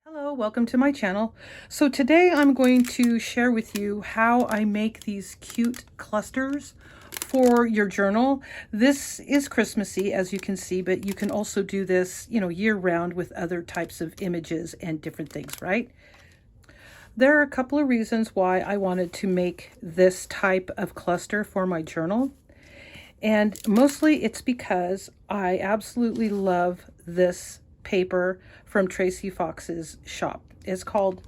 Hello, welcome to my channel. So today I'm going to share with you how I make these cute clusters for your journal. This is Christmassy, as you can see, but you can also do this, year round with other types of images and different things, right? There are a couple of reasons why I wanted to make this type of cluster for my journal. And mostly it's because I absolutely love this paper from Tracie Fox's shop. It's called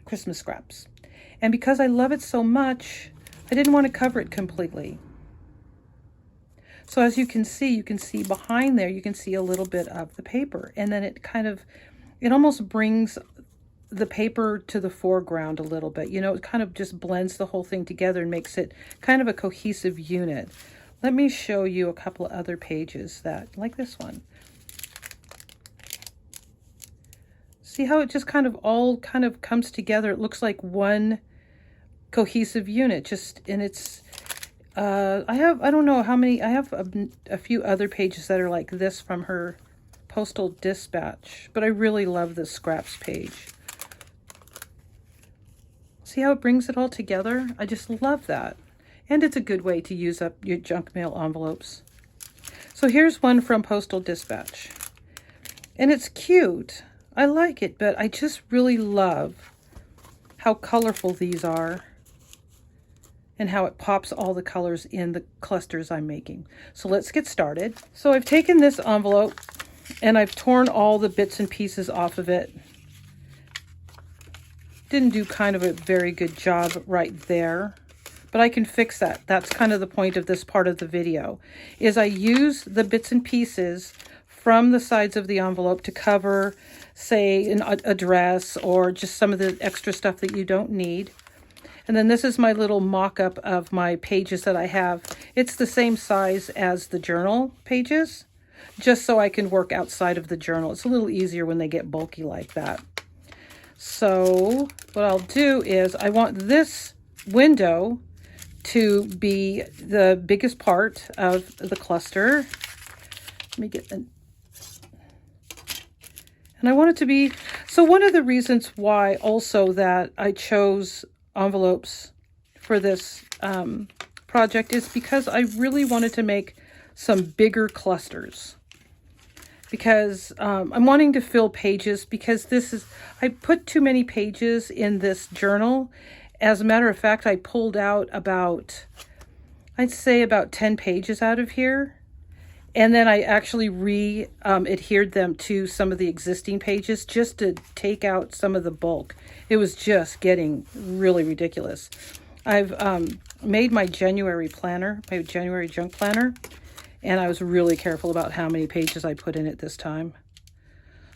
Christmas Scraps. And because I love it so much, I didn't want to cover it completely. So as you can see behind there, you can see a little bit of the paper. And then it almost brings the paper to the foreground a little bit. It kind of just blends the whole thing together and makes it kind of a cohesive unit. Let me show you a couple of other pages like this one. See how it just all comes together? It looks like one cohesive unit. I don't know how many, I have a few other pages that are like this from her postal dispatch, but I really love this scraps page. See how it brings it all together? I just love that. And it's a good way to use up your junk mail envelopes. So here's one from Postal Dispatch. And it's cute. I like it, but I just really love how colorful these are and how it pops all the colors in the clusters I'm making. So let's get started. So I've taken this envelope and I've torn all the bits and pieces off of it. Didn't do kind of a very good job right there, but I can fix that. That's kind of the point of this part of the video, is I use the bits and pieces from the sides of the envelope to cover, say, an address or just some of the extra stuff that you don't need. And then this is my little mock-up of my pages that I have. It's the same size as the journal pages, just so I can work outside of the journal. It's a little easier when they get bulky like that. So what I'll do is I want this window to be the biggest part of the cluster. Let me get the... And I want it to be... So one of the reasons why also that I chose envelopes for this project is because I really wanted to make some bigger clusters. Because I'm wanting to fill pages, because I put too many pages in this journal. As a matter of fact, I pulled out I'd say about 10 pages out of here. And then I actually adhered them to some of the existing pages just to take out some of the bulk. It was just getting really ridiculous. I've made my January planner, my January junk planner, and I was really careful about how many pages I put in it this time.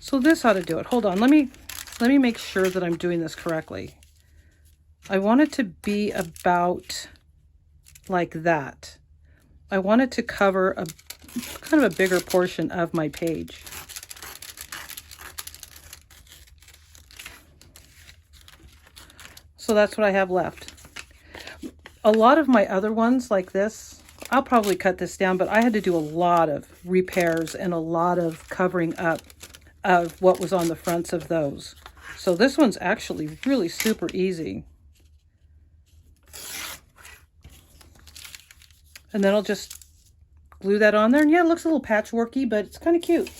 So this ought to do it. Hold on, let me make sure that I'm doing this correctly. I want it to be about like that. I want it to cover a kind of a bigger portion of my page. So that's what I have left. A lot of my other ones like this, I'll probably cut this down, but I had to do a lot of repairs and a lot of covering up of what was on the fronts of those. So this one's actually really super easy. And then I'll just glue that on there. And yeah, it looks a little patchworky, but it's kind of cute.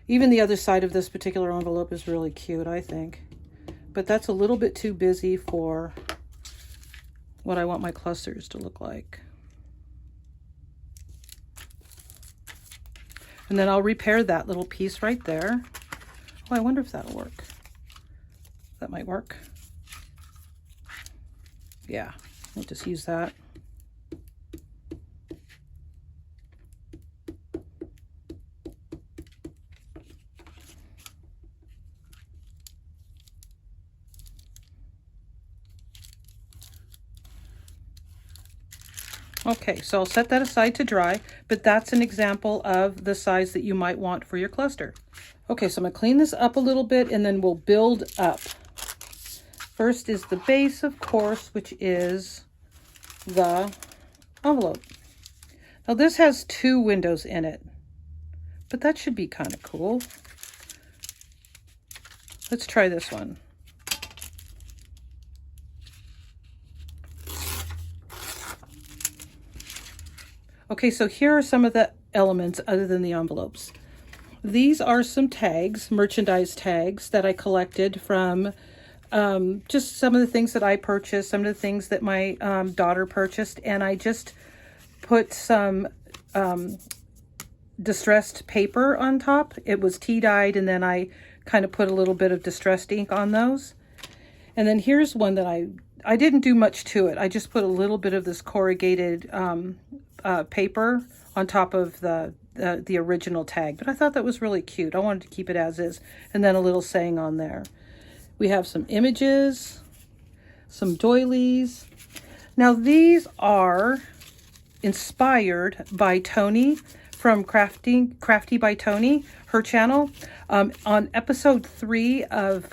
Even the other side of this particular envelope is really cute, I think. But that's a little bit too busy for what I want my clusters to look like. And then I'll repair that little piece right there. Oh, I wonder if that'll work. That might work. Yeah, we'll just use that. Okay, so I'll set that aside to dry, but that's an example of the size that you might want for your cluster. Okay, so I'm gonna clean this up a little bit and then we'll build up First is the base, of course, which is the envelope. Now this has 2 windows in it, but that should be kind of cool. Let's try this one. Okay, so here are some of the elements other than the envelopes. These are some tags, merchandise tags that I collected from just some of the things that I purchased, some of the things that my daughter purchased, and I just put some distressed paper on top. It was tea dyed, and then I kind of put a little bit of distressed ink on those. And then here's one that I didn't do much to it. I just put a little bit of this corrugated paper on top of the original tag, but I thought that was really cute. I wanted to keep it as is, and then a little saying on there. We have some images, some doilies. Now these are inspired by Toni from Crafty by Toni, her channel. On episode 3 of,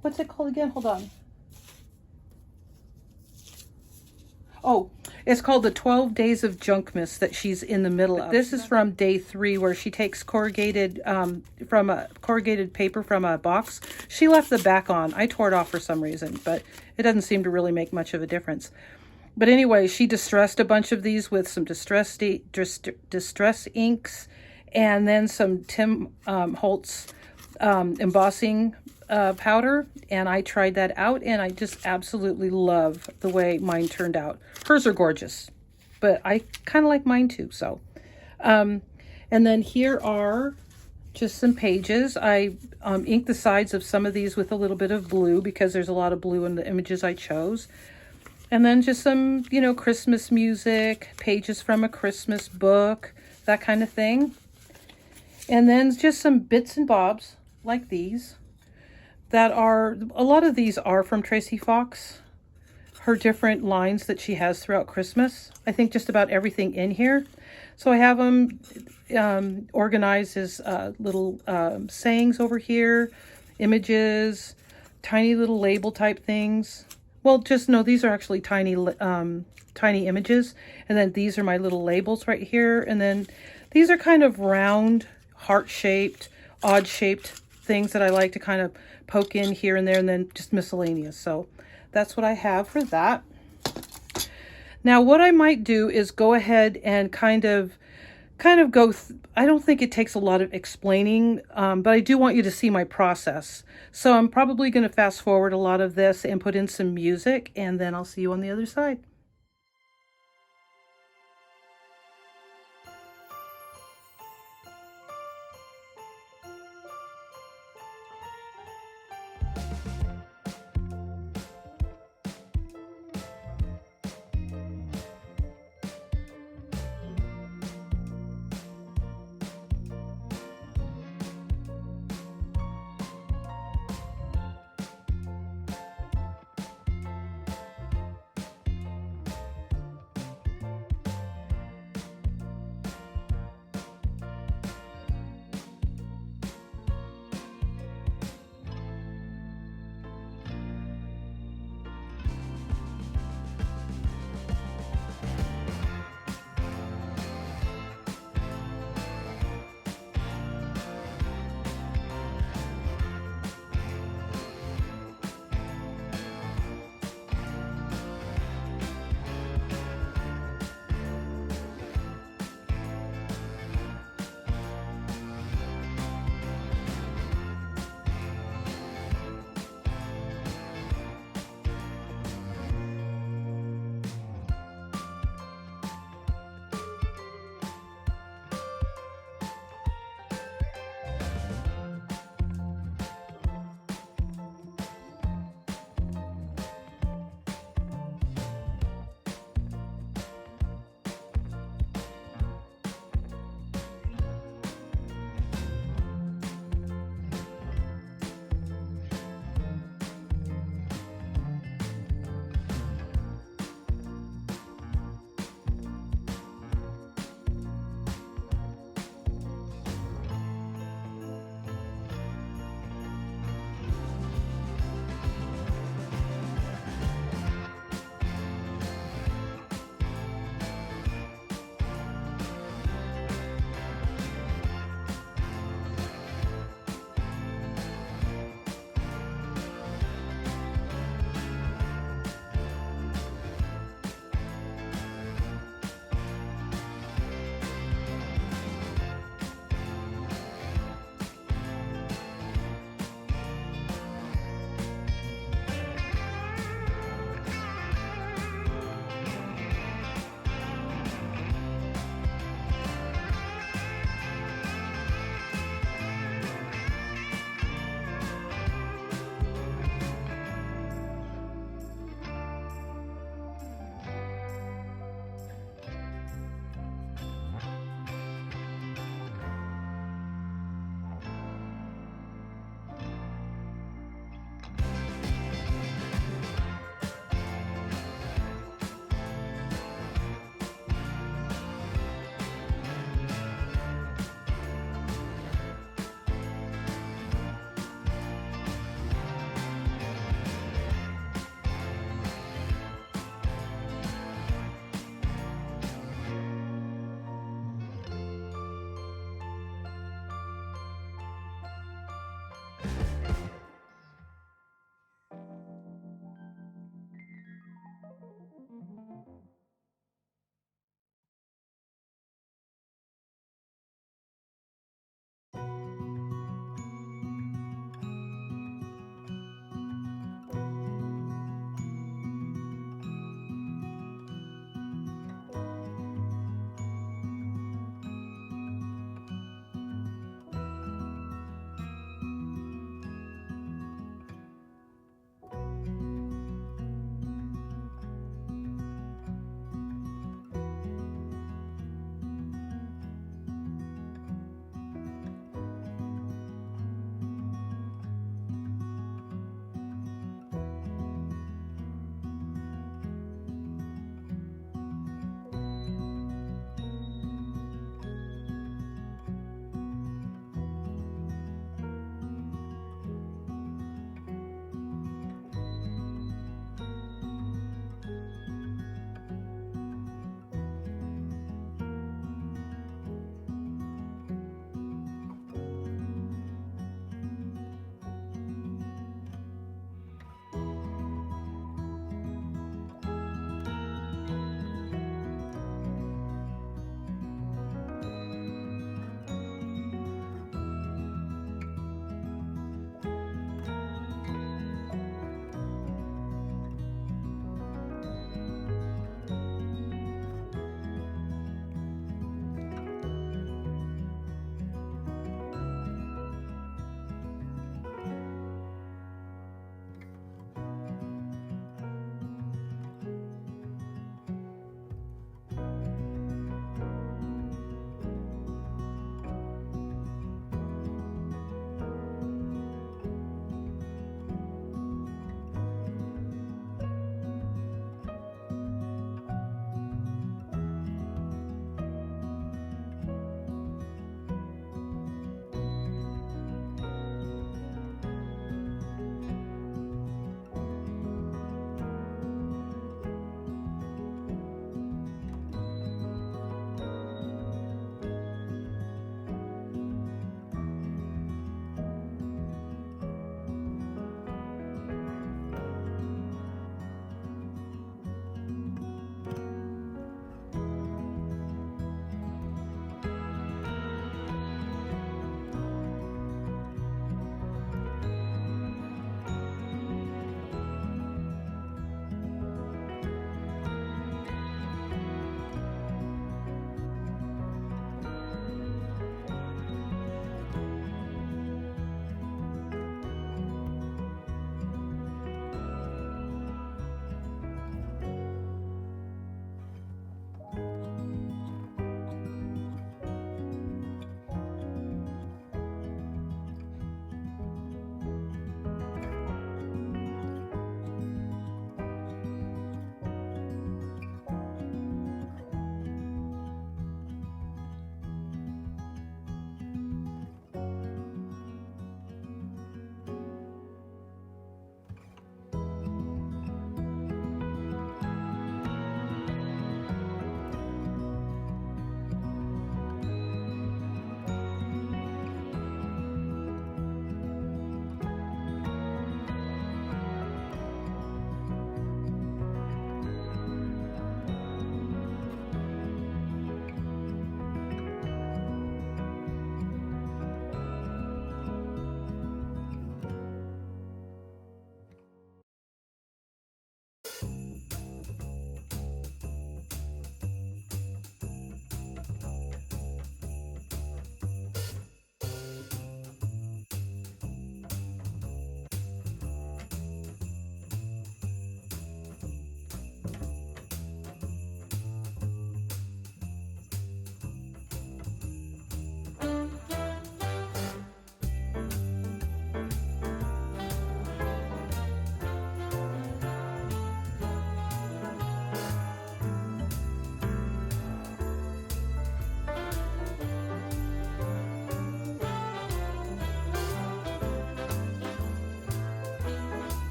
what's it called again? Hold on. Oh, it's called the 12 Days of Junkmas that she's in the middle of. This is from day 3, where she takes corrugated paper from a box. She left the back on. I tore it off for some reason, but it doesn't seem to really make much of a difference. But anyway, she distressed a bunch of these with some distress inks, and then some Tim Holtz embossing powder, and I tried that out, and I just absolutely love the way mine turned out. Hers are gorgeous, but I kind of like mine too. So and then here are just some pages. I inked the sides of some of these with a little bit of blue because there's a lot of blue in the images I chose. And then just some, you know, Christmas music, pages from a Christmas book, that kind of thing. And then just some bits and bobs like these that are, a lot of these are from Tracie Fox, her different lines that she has throughout Christmas. I think just about everything in here. So I have them organized as little sayings over here, images, tiny little label type things. Well, just no, these are actually tiny images. And then these are my little labels right here. And then these are kind of round, heart-shaped, odd-shaped things that I like to kind of poke in here and there, and then just miscellaneous. So that's what I have for that. Now, what I might do is go ahead and kind of go, I don't think it takes a lot of explaining, but I do want you to see my process. So I'm probably going to fast forward a lot of this and put in some music, and then I'll see you on the other side.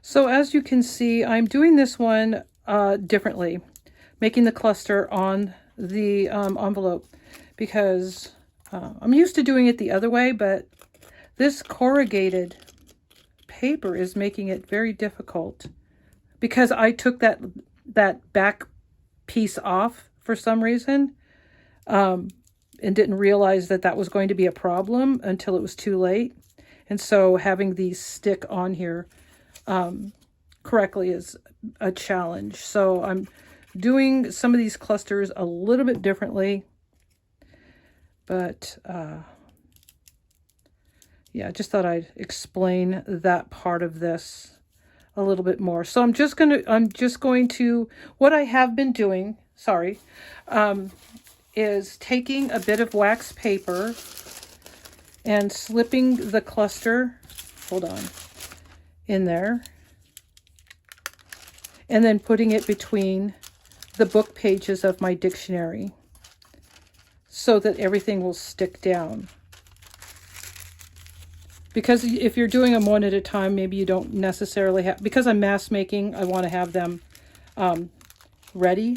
So as you can see, I'm doing this one differently, making the cluster on the envelope, because I'm used to doing it the other way, but this corrugated paper is making it very difficult because I took that back piece off for some reason, and didn't realize that that was going to be a problem until it was too late. And so having these stick on here correctly is a challenge. So I'm doing some of these clusters a little bit differently, but yeah, I just thought I'd explain that part of this a little bit more. So I'm just going to, what I have been doing, sorry, is taking a bit of wax paper and slipping the cluster, hold on, in there, and then putting it between the book pages of my dictionary so that everything will stick down. Because if you're doing them one at a time, maybe you don't necessarily have, because I'm mass making, I want to have them ready.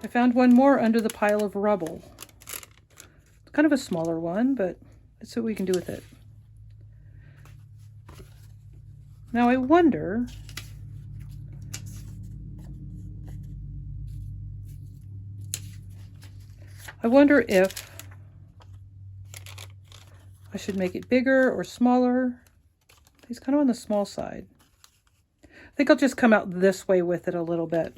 I found one more under the pile of rubble. It's kind of a smaller one, but let's see what we can do with it. Now I wonder if I should make it bigger or smaller. He's kind of on the small side. I think I'll just come out this way with it a little bit.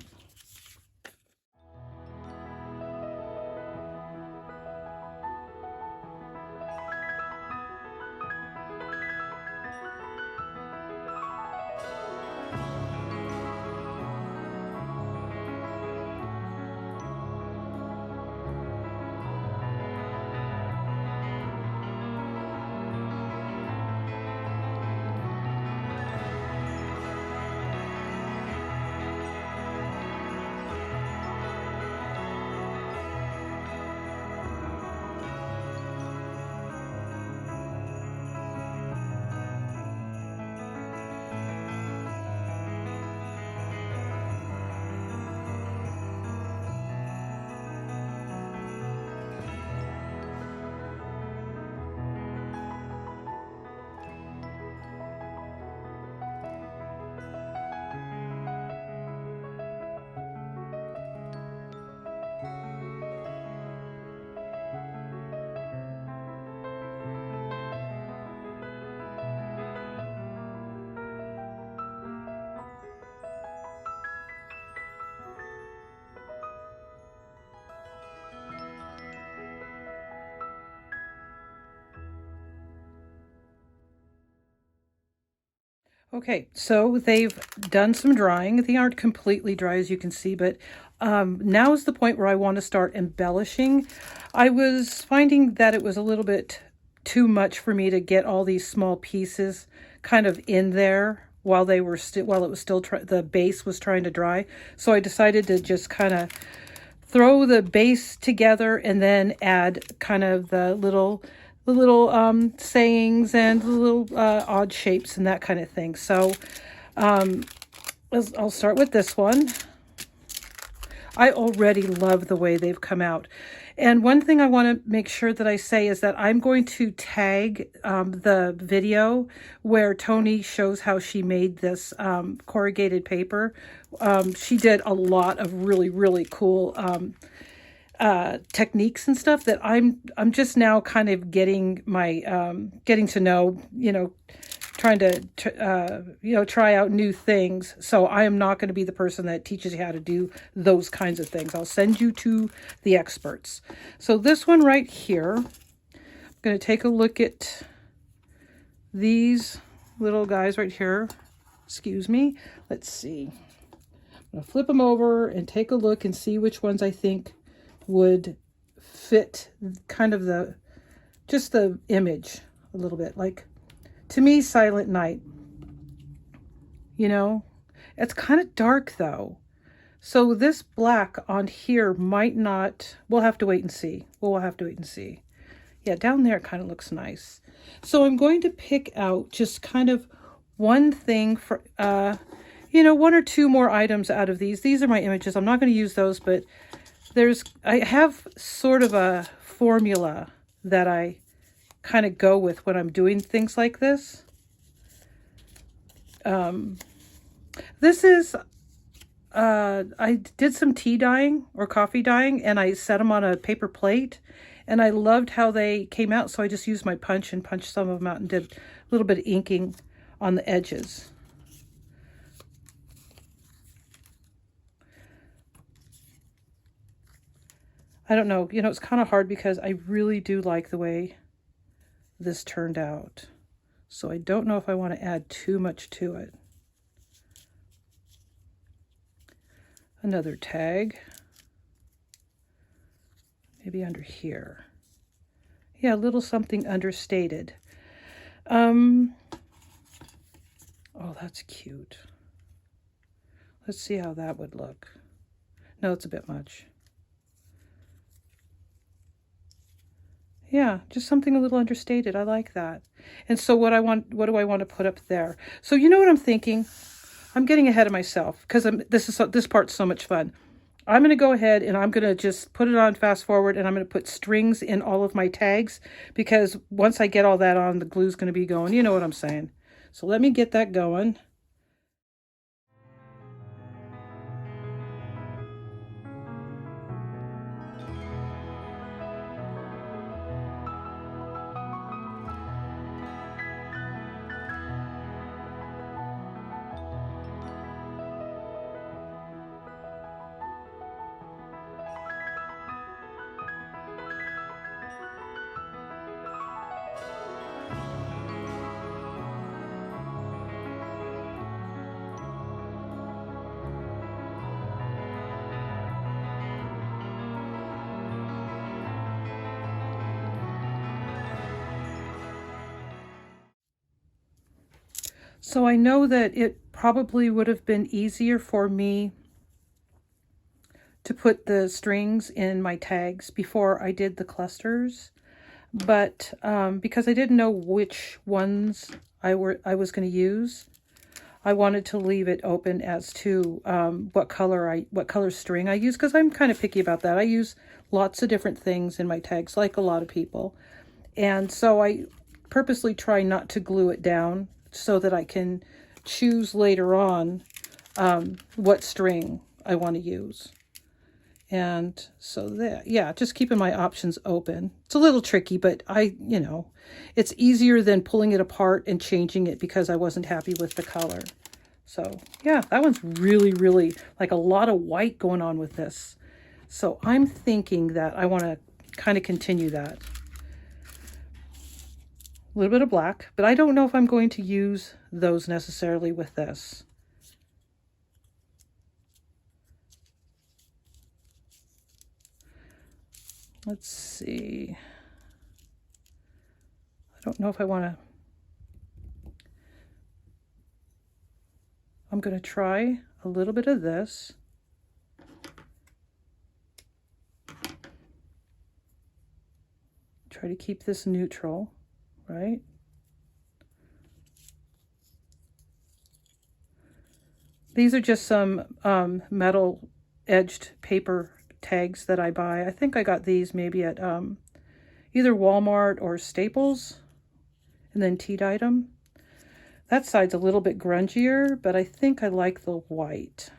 Okay, so they've done some drying. They aren't completely dry, as you can see, but now is the point where I want to start embellishing. I was finding that it was a little bit too much for me to get all these small pieces kind of in there while they were while it was still the base was trying to dry. So I decided to just kind of throw the base together and then add kind of the little sayings and the little odd shapes and that kind of thing. So I'll start with this one. I already love the way they've come out. And one thing I want to make sure that I say is that I'm going to tag the video where Toni shows how she made this corrugated paper. She did a lot of really, really cool techniques and stuff that I'm just now kind of getting my getting to know, trying to try out new things. So I am not going to be the person that teaches you how to do those kinds of things. I'll send you to the experts. So this one right here, I'm going to take a look at these little guys right here. Excuse me. Let's see. I'm going to flip them over and take a look and see which ones I think would fit kind of the image a little bit. Like, to me, Silent Night, it's kind of dark though. So this black on here might not, we'll have to wait and see. We'll have to wait and see. Yeah, down there it kind of looks nice. So I'm going to pick out just kind of one thing for, one or two more items out of these. These are my images. I'm not going to use those, but I have sort of a formula that I kind of go with when I'm doing things like this. This is, I did some tea dyeing or coffee dyeing, and I set them on a paper plate, and I loved how they came out. So I just used my punch and punched some of them out and did a little bit of inking on the edges. I don't know, it's kind of hard because I really do like the way this turned out. So I don't know if I want to add too much to it. Another tag. Maybe under here. Yeah, a little something understated. Oh, that's cute. Let's see how that would look. No, it's a bit much. Yeah, just something a little understated. I like that. And so what do I want to put up there? So you know what I'm thinking? I'm getting ahead of myself because this part's so much fun. I'm going to go ahead and I'm going to just put it on fast forward, and I'm going to put strings in all of my tags, because once I get all that on, the glue's going to be going. You know what I'm saying? So let me get that going. So I know that it probably would have been easier for me to put the strings in my tags before I did the clusters, but because I didn't know which ones I was going to use, I wanted to leave it open as to what color string I use, because I'm kind of picky about that. I use lots of different things in my tags, like a lot of people, and so I purposely try not to glue it down, so that I can choose later on what string I want to use. And so there, yeah, just keeping my options open. It's a little tricky, but it's easier than pulling it apart and changing it because I wasn't happy with the color. So yeah, that one's really, really like a lot of white going on with this. So I'm thinking that I want to kind of continue that. a little bit of black, but I don't know if I'm going to use those necessarily with this. Let's see. I don't know if I want to. I'm going to try a little bit of this. Try to keep this neutral, right? These are just some metal edged paper tags that I buy. I think I got these maybe at either Walmart or Staples, and then tea-dyed them. That side's a little bit grungier, but I think I like the white.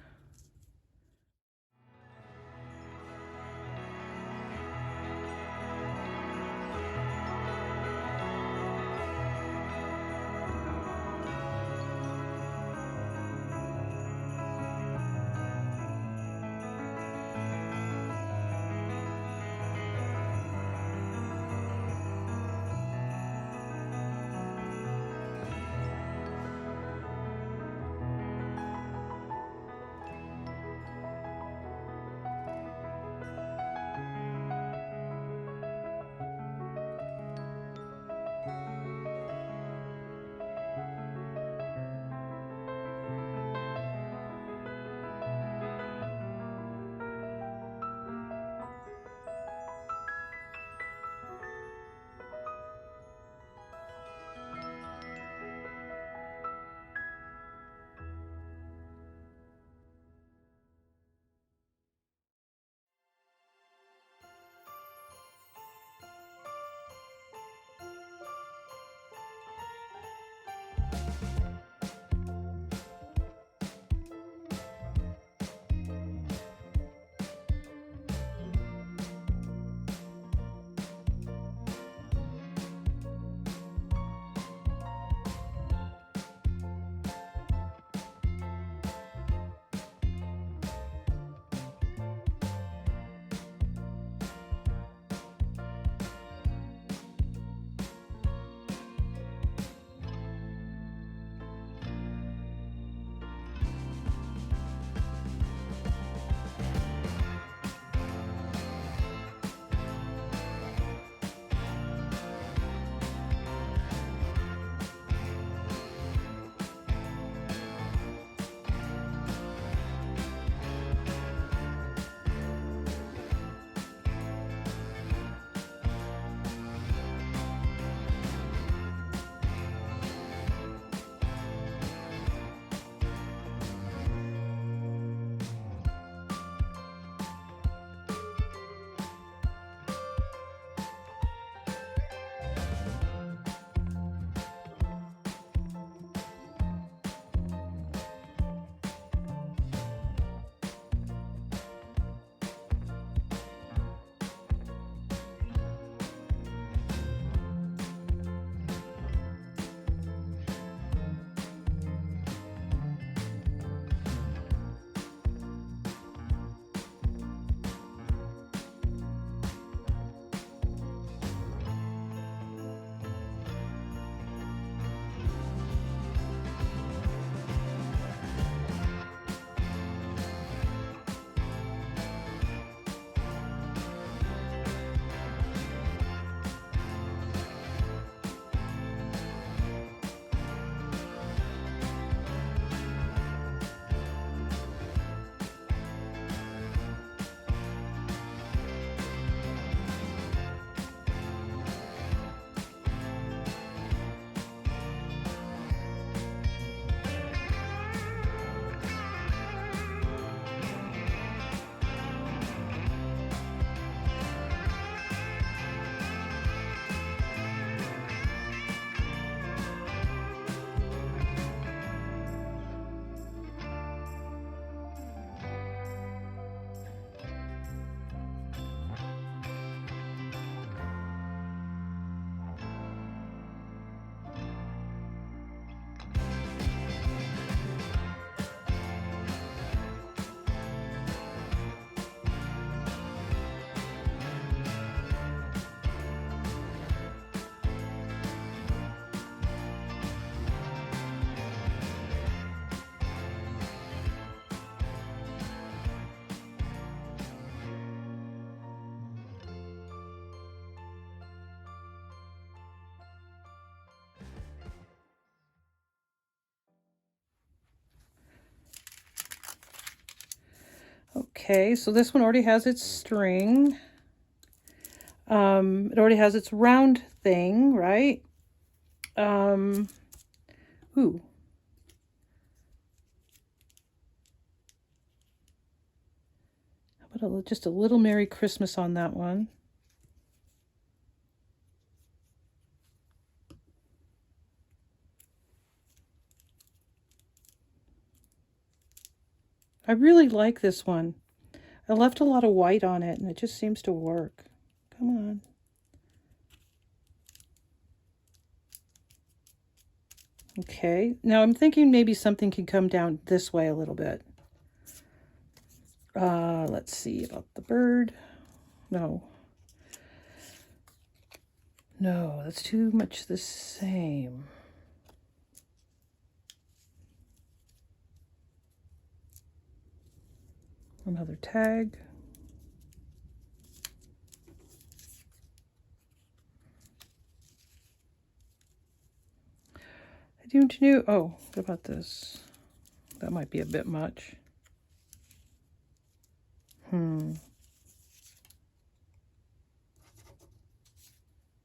Okay, so this one already has its string. It already has its round thing, right? Ooh. How about just a little Merry Christmas on that one? I really like this one. I left a lot of white on it, and it just seems to work. Come on. Okay, now I'm thinking maybe something can come down this way a little bit. Let's see about the bird. No. No, that's too much the same. Another tag. I don't know. Oh, what about this? That might be a bit much.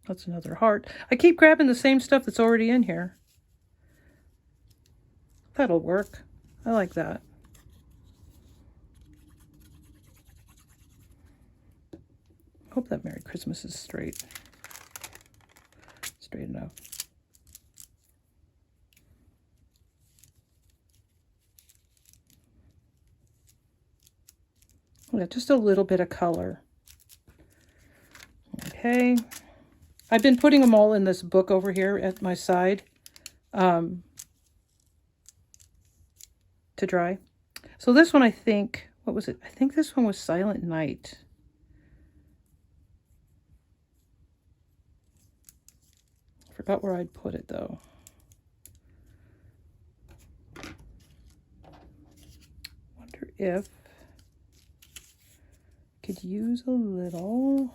That's another heart. I keep grabbing the same stuff that's already in here. That'll work. I like that. Hope that Merry Christmas is straight. Straight enough. Yeah, just a little bit of color. Okay. I've been putting them all in this book over here at my side to dry. So this one, I think, what was it? I think this one was Silent Night. I forgot where I'd put it though. Wonder if I could use a little.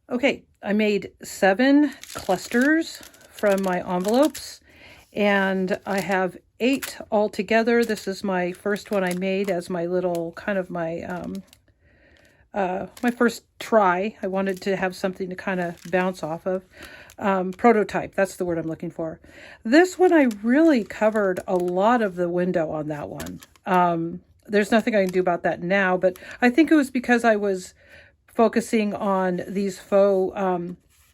Okay, I made 7 clusters from my envelopes, and I have 8 altogether. This is my first one I made as my little kind of my my first try. I wanted to have something to kind of bounce off of. Prototype, that's the word I'm looking for. This one, I really covered a lot of the window on that one. There's nothing I can do about that now, but I think it was because I was focusing on these faux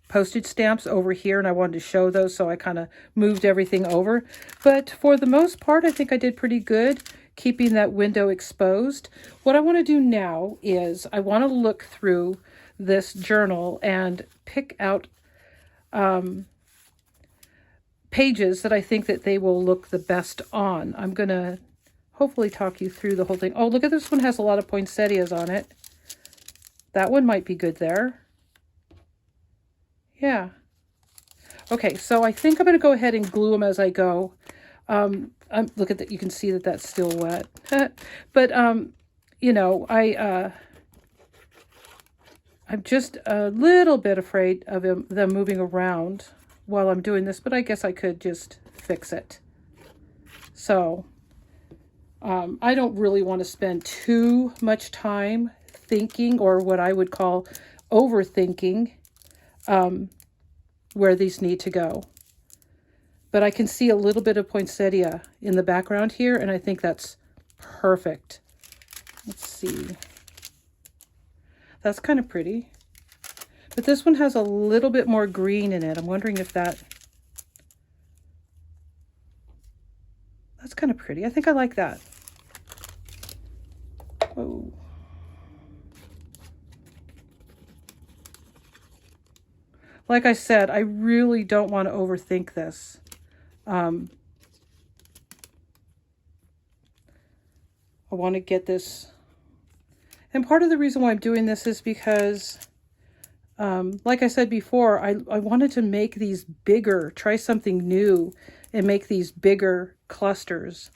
postage stamps over here, and I wanted to show those, so I kind of moved everything over. But for the most part, I think I did pretty good keeping that window exposed. What I want to do now is I want to look through this journal and pick out pages that I think that they will look the best on. I'm going to hopefully talk you through the whole thing. Oh, look at this one, has a lot of poinsettias on it. That one might be good there. Yeah. Okay, so I think I'm going to go ahead and glue them as I go. Look at that. You can see that that's still wet. But you know, I'm just a little bit afraid of them moving around while I'm doing this, but I guess I could just fix it. So I don't really want to spend too much time thinking, or what I would call overthinking, where these need to go. But I can see a little bit of poinsettia in the background here, and I think that's perfect. Let's see. That's kind of pretty. But this one has a little bit more green in it. I'm wondering if that's kind of pretty. I think I like that. Oh. Like I said, I really don't want to overthink this. I want to get this. And part of the reason why I'm doing this is because, like I said before, I wanted to make these bigger, try something new and make these bigger clusters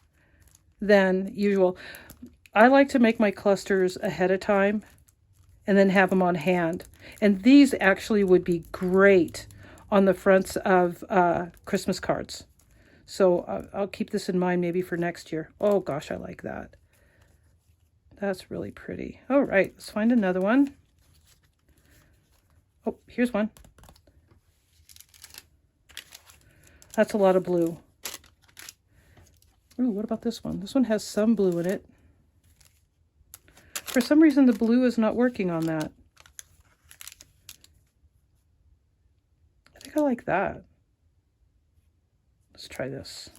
than usual. I like to make my clusters ahead of time and then have them on hand. And these actually would be great on the fronts of Christmas cards. So I'll keep this in mind maybe for next year. Oh gosh, I like that. That's really pretty. All right, let's find another one. Oh, here's one. That's a lot of blue. Ooh, what about this one? This one has some blue in it. For some reason, the blue is not working on that. I think I like that. Let's try this.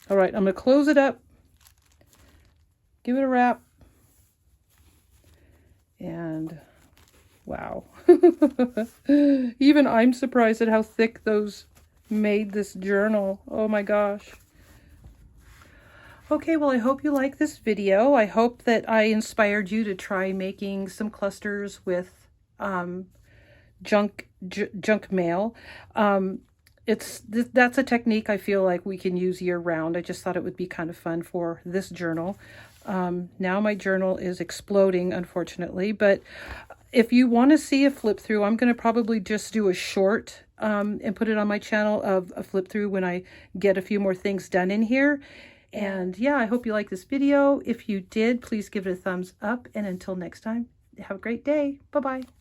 All right, I'm going to close it up, give it a wrap, and wow. Even I'm surprised at how thick those made this journal. Oh my gosh. Okay, well, I hope you like this video. I hope that I inspired you to try making some clusters with junk mail. That's a technique I feel like we can use year round. I just thought it would be kind of fun for this journal. Now my journal is exploding, unfortunately, but if you want to see a flip through, I'm going to probably just do a short and put it on my channel of a flip through when I get a few more things done in here. And yeah, I hope you like this video. If you did, please give it a thumbs up. And until next time, have a great day. Bye-bye.